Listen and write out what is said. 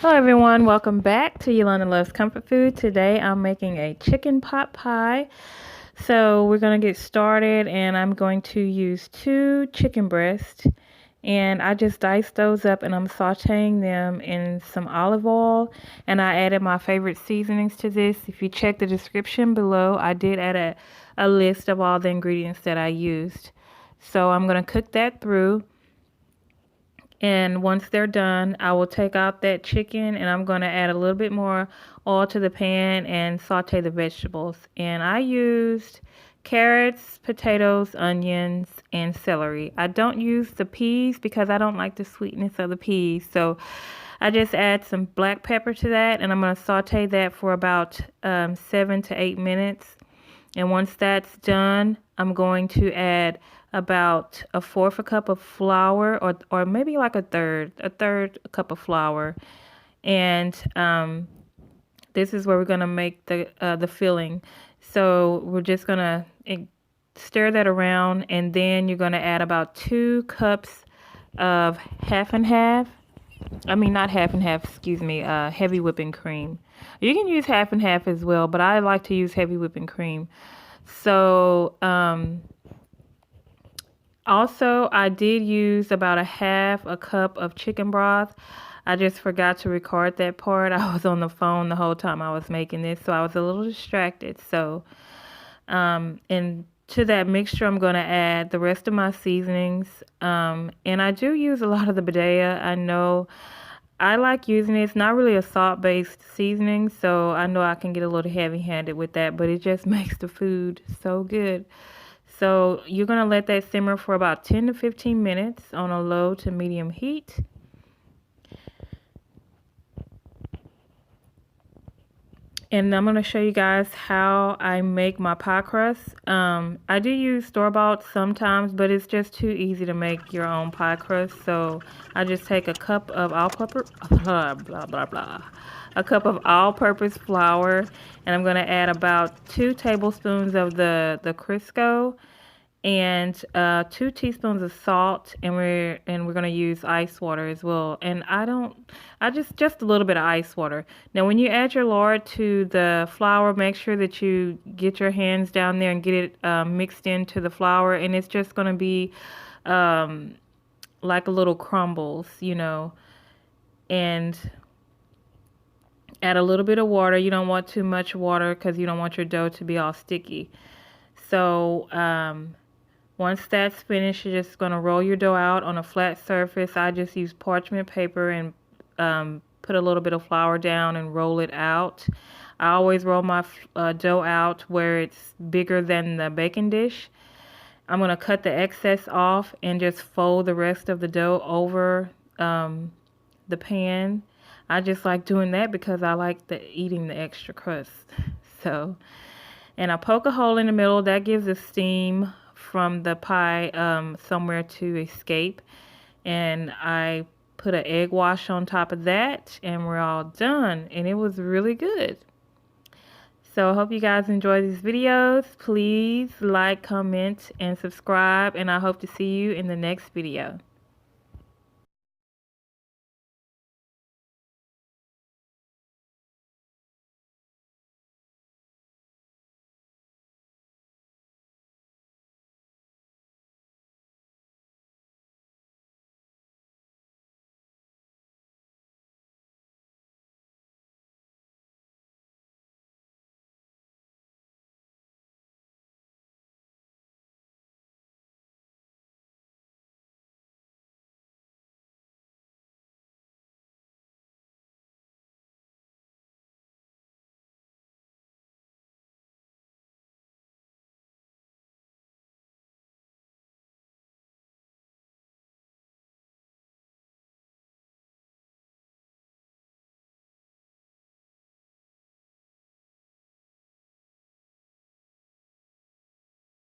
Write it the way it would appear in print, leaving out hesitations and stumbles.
Hello everyone, welcome back to Yolanda Loves Comfort Food. Today I'm making a chicken pot pie. So we're going to get started and I'm going to use 2 chicken breasts and I just diced those up and I'm sauteing them in some olive oil, and I added my favorite seasonings to this. If you check the description below, I did add a list of all the ingredients that I used. So I'm going to cook that through. And once they're done, I will take out that chicken and I'm going to add a little bit more oil to the pan and saute the vegetables. And I used carrots, potatoes, onions, and celery. I don't use the peas because I don't like the sweetness of the peas. So I just add some black pepper to that, and I'm going to saute that for about 7 to 8 minutes. And once that's done, I'm going to add about 1/4 cup of flour, or maybe like a third cup of flour. And this is where we're going to make the filling. So we're just going to stir that around, and then you're going to add about 2 cups of half and half. I mean, not half and half, excuse me, heavy whipping cream. You can use half and half as well, but I like to use heavy whipping cream. So, also, I did use about 1/2 cup of chicken broth. I just forgot to record that part. I was on the phone the whole time I was making this, so I was a little distracted. So, and to that mixture, I'm going to add the rest of my seasonings. And I do use a lot of the Badia. I know I like using it. It's not really a salt-based seasoning, so I know I can get a little heavy-handed with that, but it just makes the food so good. So you're going to let that simmer for about 10 to 15 minutes on a low to medium heat. And I'm going to show you guys how I make my pie crust. I do use store-bought sometimes, but it's just too easy to make your own pie crust. So I just take a cup of all-purpose, a cup of all-purpose flour, and I'm going to add about 2 tablespoons of the Crisco, and 2 teaspoons of salt, and we're going to use ice water as well. And I just a little bit of ice water. Now when you add your lard to the flour, make sure that you get your hands down there and get it mixed into the flour, and it's just going to be like a little crumbles, you know. And add a little bit of water. You don't want too much water because you don't want your dough to be all sticky. So once that's finished, you're just going to roll your dough out on a flat surface. I just use parchment paper and put a little bit of flour down and roll it out. I always roll my dough out where it's bigger than the baking dish. I'm going to cut the excess off and just fold the rest of the dough over the pan. I just like doing that because I like eating the extra crust. So, and I poke a hole in the middle. That gives the steam from the pie somewhere to escape. And I put an egg wash on top of that, and we're all done. And it was really good. So I hope you guys enjoy these videos. Please like, comment, and subscribe. And I hope to see you in the next video.